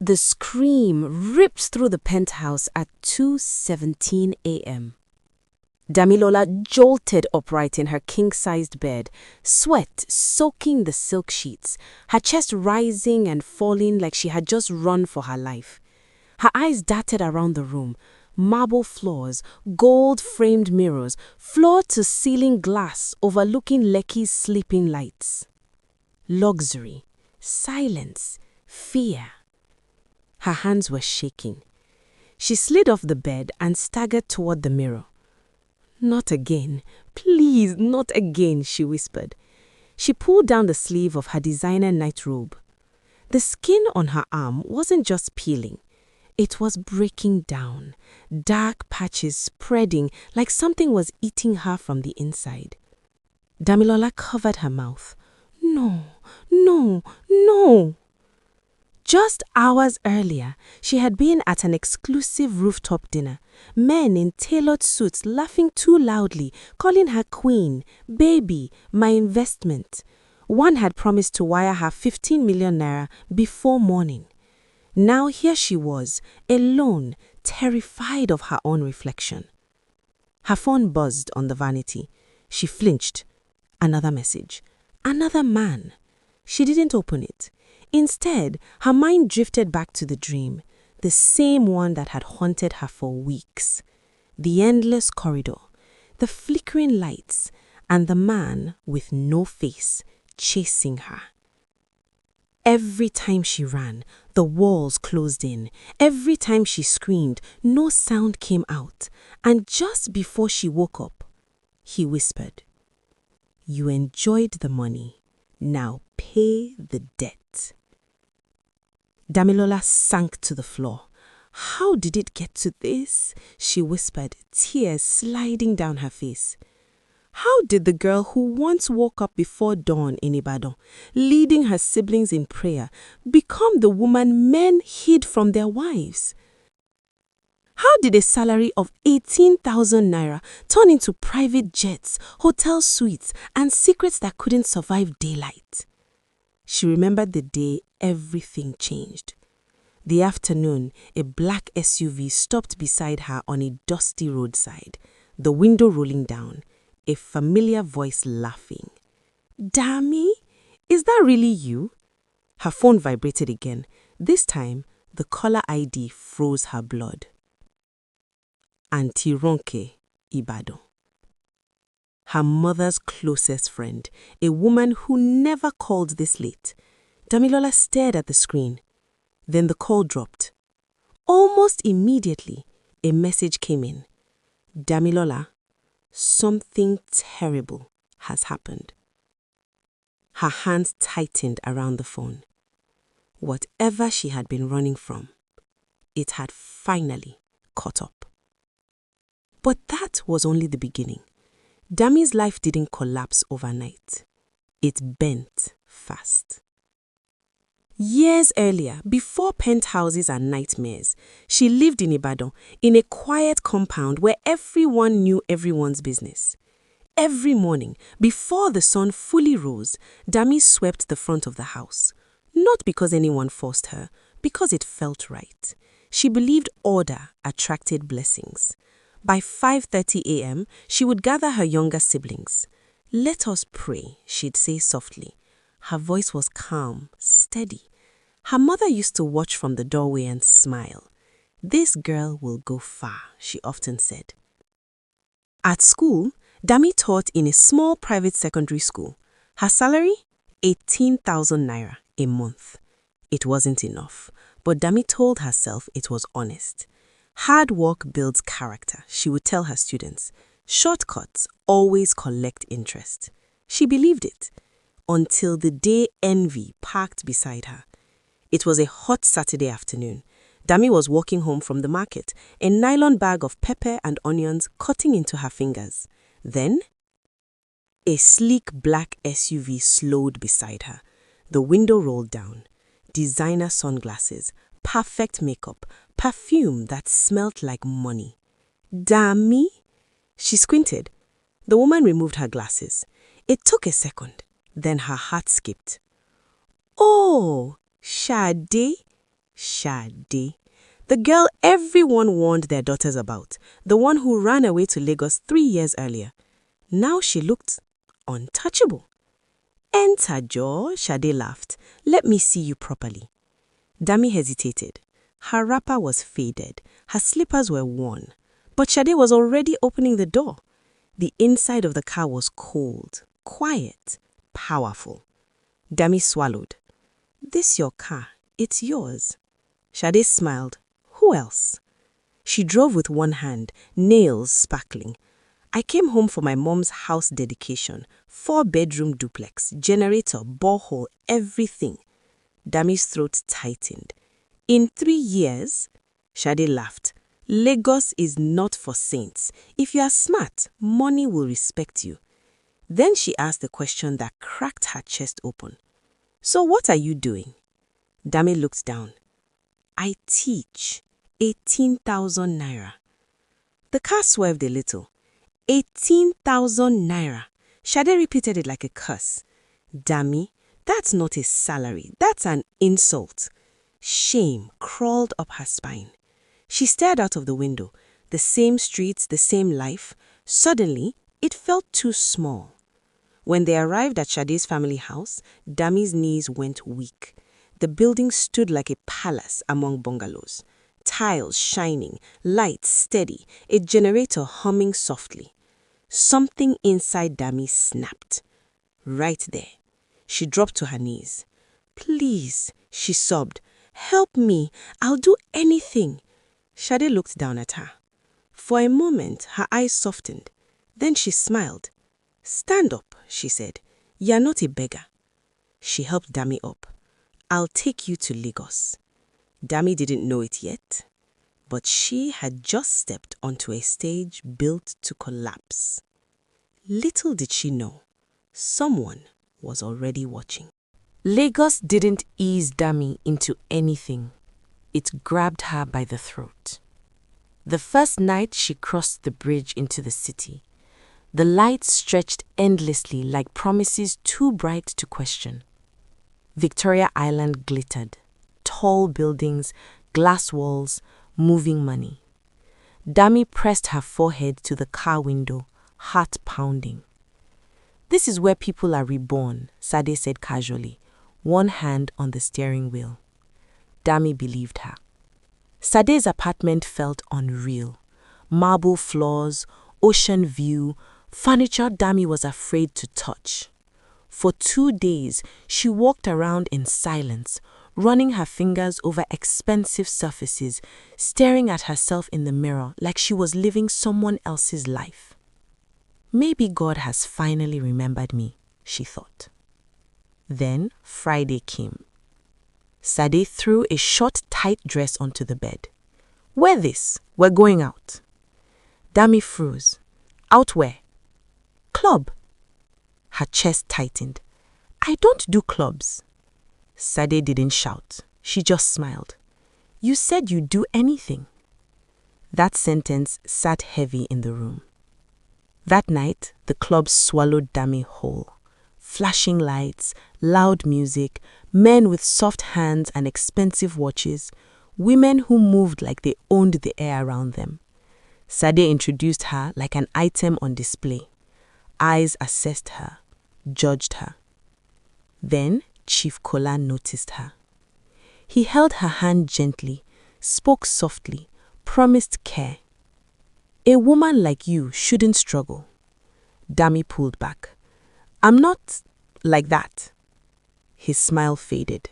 The scream ripped through the penthouse at 2:17 a.m. Damilola jolted upright in her king-sized bed, sweat soaking the silk sheets, her chest rising and falling like she had just run for her life. Her eyes darted around the room, marble floors, gold-framed mirrors, floor-to-ceiling glass overlooking Lekki's sleeping lights. Luxury, silence, fear. Her hands were shaking. She slid off the bed and staggered toward the mirror. "Not again. Please, not again," she whispered. She pulled down the sleeve of her designer nightrobe. The skin on her arm wasn't just peeling. It was breaking down, dark patches spreading like something was eating her from the inside. Damilola covered her mouth. "No, no, no." Just hours earlier, she had been at an exclusive rooftop dinner, men in tailored suits laughing too loudly, calling her queen, baby, my investment. One had promised to wire her 15 million naira before morning. Now here she was, alone, terrified of her own reflection. Her phone buzzed on the vanity. She flinched. Another message. Another man. She didn't open it. Instead, her mind drifted back to the dream, the same one that had haunted her for weeks. The endless corridor, the flickering lights, and the man with no face chasing her. Every time she ran, the walls closed in. Every time she screamed, no sound came out. And just before she woke up, he whispered, "You enjoyed the money. Now pay the debt." Damilola sank to the floor. "How did it get to this?" she whispered, tears sliding down her face. How did the girl who once woke up before dawn in Ibadan, leading her siblings in prayer, become the woman men hid from their wives? How did a salary of 18,000 naira turn into private jets, hotel suites, and secrets that couldn't survive daylight? She remembered the day everything changed. The afternoon, a black SUV stopped beside her on a dusty roadside, the window rolling down, a familiar voice laughing. "Dami, is that really you?" Her phone vibrated again. This time, the caller ID froze her blood. Auntie Ronke, Ibadan. Her mother's closest friend, a woman who never called this late. Damilola stared at the screen. Then the call dropped. Almost immediately, a message came in. "Damilola, something terrible has happened." Her hands tightened around the phone. Whatever she had been running from, it had finally caught up. But that was only the beginning. Dami's life didn't collapse overnight. It bent fast. Years earlier, before penthouses and nightmares, she lived in Ibadan, in a quiet compound where everyone knew everyone's business. Every morning, before the sun fully rose, Dami swept the front of the house. Not because anyone forced her, because it felt right. She believed order attracted blessings. By 5:30 a.m., she would gather her younger siblings. "Let us pray," she'd say softly. Her voice was calm, steady. Her mother used to watch from the doorway and smile. "This girl will go far," she often said. At school, Dami taught in a small private secondary school. Her salary? 18,000 naira a month. It wasn't enough, but Dami told herself it was honest. Hard work builds character, she would tell her students. Shortcuts always collect interest. She believed it, until the day envy parked beside her. It was a hot Saturday afternoon. Dami was walking home from the market, a nylon bag of pepper and onions cutting into her fingers. Then, a sleek black SUV slowed beside her. The window rolled down. Designer sunglasses, perfect makeup, perfume that smelt like money. "Dami?" She squinted. The woman removed her glasses. It took a second. Then her heart skipped. "Oh, Sade?" Shade. The girl everyone warned their daughters about, the one who ran away to Lagos 3 years earlier. Now she looked untouchable. Enter, Joe, Shade laughed. Let me see you properly. Dami hesitated. Her wrapper was faded. Her slippers were worn. But Shade was already opening the door. The inside of the car was cold, quiet, powerful. Dami swallowed. This your car. It's yours. Shade smiled. Who else? She drove with one hand, nails sparkling. I came home for my mom's house dedication. 4-bedroom duplex, generator, borehole, everything. Dami's throat tightened. In 3 years? Shade laughed. Lagos is not for saints. If you are smart, money will respect you. Then she asked a question that cracked her chest open. So what are you doing? Dami looked down. I teach. 18,000 naira. The car swerved a little. 18,000 naira. Shade repeated it like a curse. Dami, that's not a salary. That's an insult. Shame crawled up her spine. She stared out of the window. The same streets, the same life. Suddenly, it felt too small. When they arrived at Shade's family house, Dami's knees went weak. The building stood like a palace among bungalows. Tiles shining, lights steady, a generator humming softly. Something inside Dami snapped. Right there. She dropped to her knees. Please, she sobbed. Help me. I'll do anything. Shade looked down at her. For a moment, her eyes softened. Then she smiled. Stand up, she said. You're not a beggar. She helped Dami up. I'll take you to Lagos. Dami didn't know it yet, but she had just stepped onto a stage built to collapse. Little did she know, someone was already watching. Lagos didn't ease Dami into anything. It grabbed her by the throat. The first night she crossed the bridge into the city, the lights stretched endlessly like promises too bright to question. Victoria Island glittered. Tall buildings, glass walls, moving money. Dami pressed her forehead to the car window, heart pounding. This is where people are reborn, Sade said casually, one hand on the steering wheel. Dami believed her. Sade's apartment felt unreal. Marble floors, ocean view, furniture Dami was afraid to touch. For 2 days, she walked around in silence, running her fingers over expensive surfaces, staring at herself in the mirror like she was living someone else's life. Maybe God has finally remembered me, she thought. Then Friday came. Sade threw a short, tight dress onto the bed. Wear this, we're going out. Dami froze. Out where? Club. Her chest tightened. I don't do clubs. Sade didn't shout. She just smiled. You said you'd do anything. That sentence sat heavy in the room. That night, the club swallowed Dami whole. Flashing lights, loud music, men with soft hands and expensive watches, women who moved like they owned the air around them. Sade introduced her like an item on display. Eyes assessed her, judged her. Then Chief Kola noticed her. He held her hand gently, spoke softly, promised care. A woman like you shouldn't struggle. Dami pulled back. I'm not like that. His smile faded.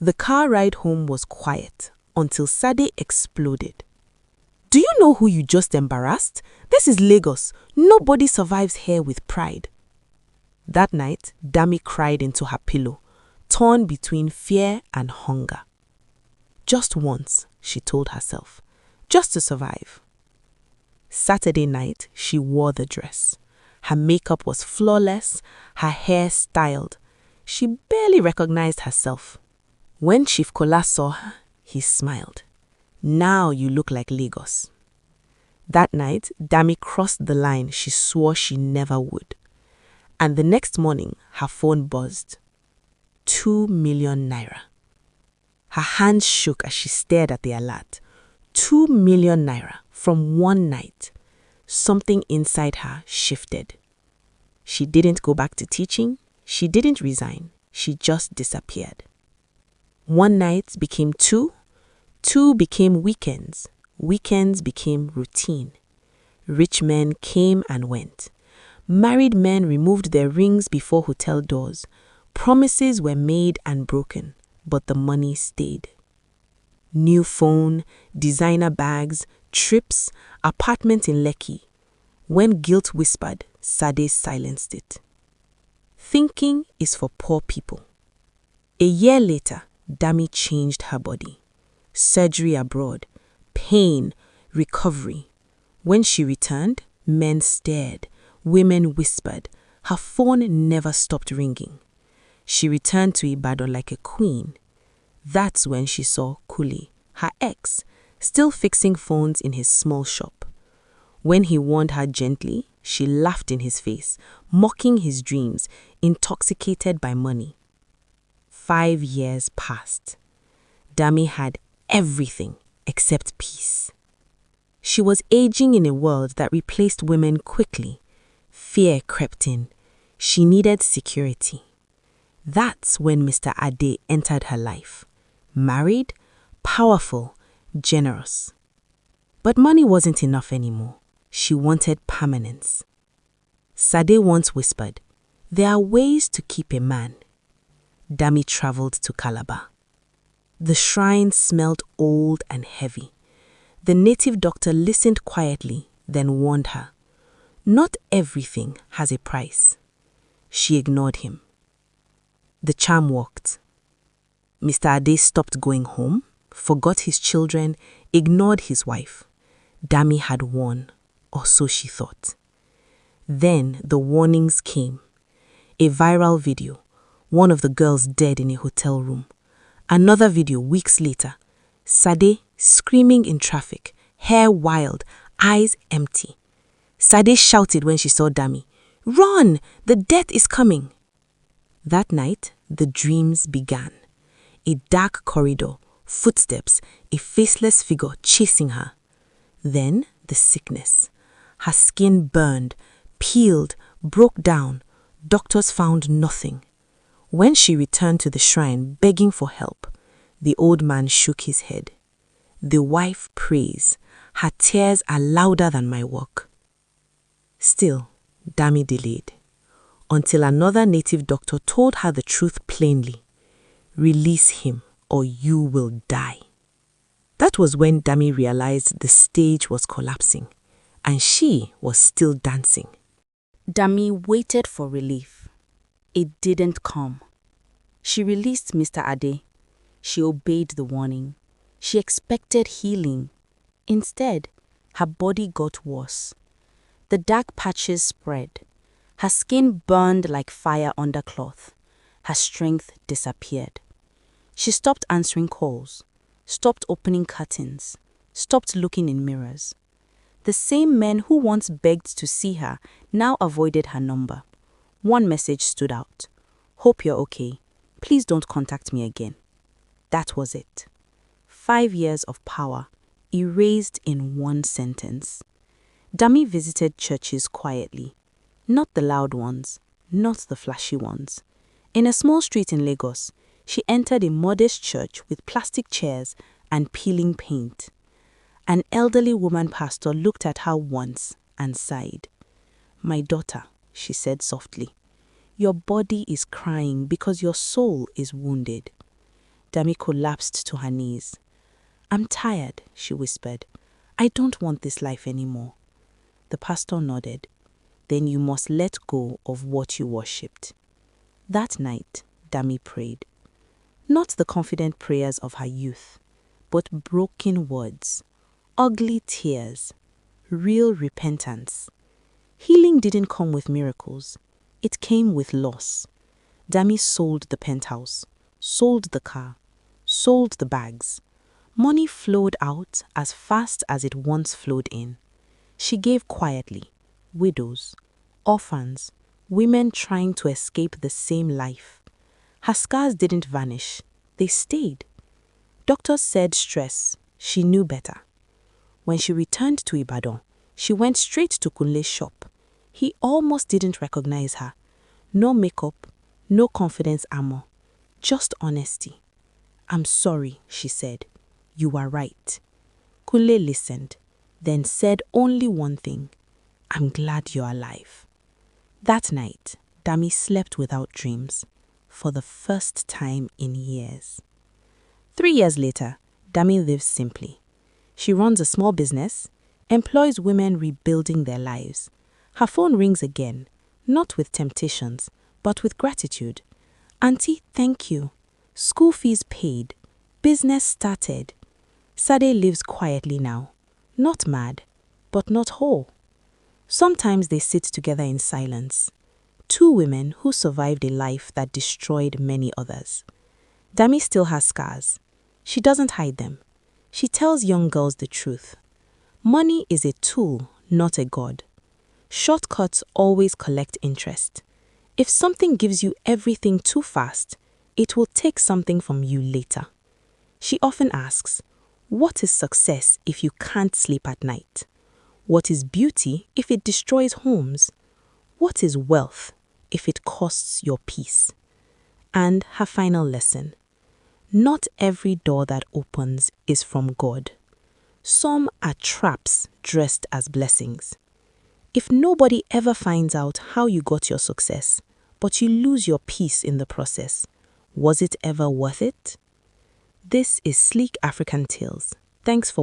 The car ride home was quiet until Sade exploded. Do you know who you just embarrassed? This is Lagos. Nobody survives here with pride. That night, Dami cried into her pillow, torn between fear and hunger. Just once, she told herself, just to survive. Saturday night, she wore the dress. Her makeup was flawless, her hair styled. She barely recognized herself. When Chief Kola saw her, he smiled. Now you look like Lagos. That night, Dami crossed the line she swore she never would. And the next morning, her phone buzzed. 2 million naira. Her hands shook as she stared at the alert. 2 million naira from one night. Something inside her shifted. She didn't go back to teaching. She didn't resign. She just disappeared. One night became two. Two became weekends. Weekends became routine. Rich men came and went. Married men removed their rings before hotel doors. Promises were made and broken, but the money stayed. New phone, designer bags, trips, apartment in Lekki. When guilt whispered, Sade silenced it. Thinking is for poor people. A year later, Dami changed her body. Surgery abroad, pain, recovery. When she returned, men stared, women whispered. Her phone never stopped ringing. She returned to Ibadan like a queen. That's when she saw Kuli, her ex, still fixing phones in his small shop. When he warned her gently, she laughed in his face, mocking his dreams, intoxicated by money. 5 years passed. Dami had everything except peace. She was aging in a world that replaced women quickly. Fear crept in. She needed security. That's when Mr. Ade entered her life. Married, powerful, generous. But money wasn't enough anymore. She wanted permanence. Sade once whispered, "There are ways to keep a man." Dami traveled to Calabar. The shrine smelled old and heavy. The native doctor listened quietly, then warned her. Not everything has a price. She ignored him. The charm worked. Mr. Ade stopped going home, forgot his children, ignored his wife. Dami had won, or so she thought. Then the warnings came. A viral video, one of the girls dead in a hotel room. Another video weeks later, Sade screaming in traffic, hair wild, eyes empty. Sade shouted when she saw Dami, "Run! The death is coming!" That night, the dreams began. A dark corridor, footsteps, a faceless figure chasing her. Then the sickness. Her skin burned, peeled, broke down. Doctors found nothing. When she returned to the shrine begging for help, the old man shook his head. The wife prays. Her tears are louder than my work. Still, Dami delayed, until another native doctor told her the truth plainly. Release him or you will die. That was when Dami realized the stage was collapsing, and she was still dancing. Dami waited for relief. It didn't come. She released Mr. Ade. She obeyed the warning. She expected healing. Instead, her body got worse. The dark patches spread. Her skin burned like fire under cloth. Her strength disappeared. She stopped answering calls, stopped opening curtains, stopped looking in mirrors. The same men who once begged to see her now avoided her number. One message stood out. "Hope you're okay. Please don't contact me again." That was it. 5 years of power, erased in one sentence. Dami visited churches quietly. Not the loud ones, not the flashy ones. In a small street in Lagos, she entered a modest church with plastic chairs and peeling paint. An elderly woman pastor looked at her once and sighed. "My daughter," she said softly, "your body is crying because your soul is wounded." Dami collapsed to her knees. "I'm tired," she whispered. "I don't want this life anymore." The pastor nodded. "Then you must let go of what you worshipped." That night, Dami prayed. Not the confident prayers of her youth, but broken words, ugly tears, real repentance. Healing didn't come with miracles. It came with loss. Dami sold the penthouse, sold the car, sold the bags. Money flowed out as fast as it once flowed in. She gave quietly. Widows, orphans, women trying to escape the same life. Her scars didn't vanish. They stayed. Doctors said stress. She knew better. When she returned to Ibadan, she went straight to Kunle's shop. He almost didn't recognize her. No makeup, no confidence armor, just honesty. "I'm sorry," she said. "You are right." Kunle listened, then said only one thing: "I'm glad you're alive." That night, Dami slept without dreams, for the first time in years. 3 years later, Dami lives simply. She runs a small business, employs women rebuilding their lives. Her phone rings again, not with temptations, but with gratitude. "Auntie, thank you. School fees paid. Business started." Sade lives quietly now, not mad, but not whole. Sometimes they sit together in silence. Two women who survived a life that destroyed many others. Dami still has scars. She doesn't hide them. She tells young girls the truth. Money is a tool, not a god. Shortcuts always collect interest. If something gives you everything too fast, it will take something from you later. She often asks, what is success if you can't sleep at night? What is beauty if it destroys homes? What is wealth if it costs your peace? And her final lesson: not every door that opens is from God. Some are traps dressed as blessings. If nobody ever finds out how you got your success, but you lose your peace in the process, was it ever worth it? This is Sleek African Tales. Thanks for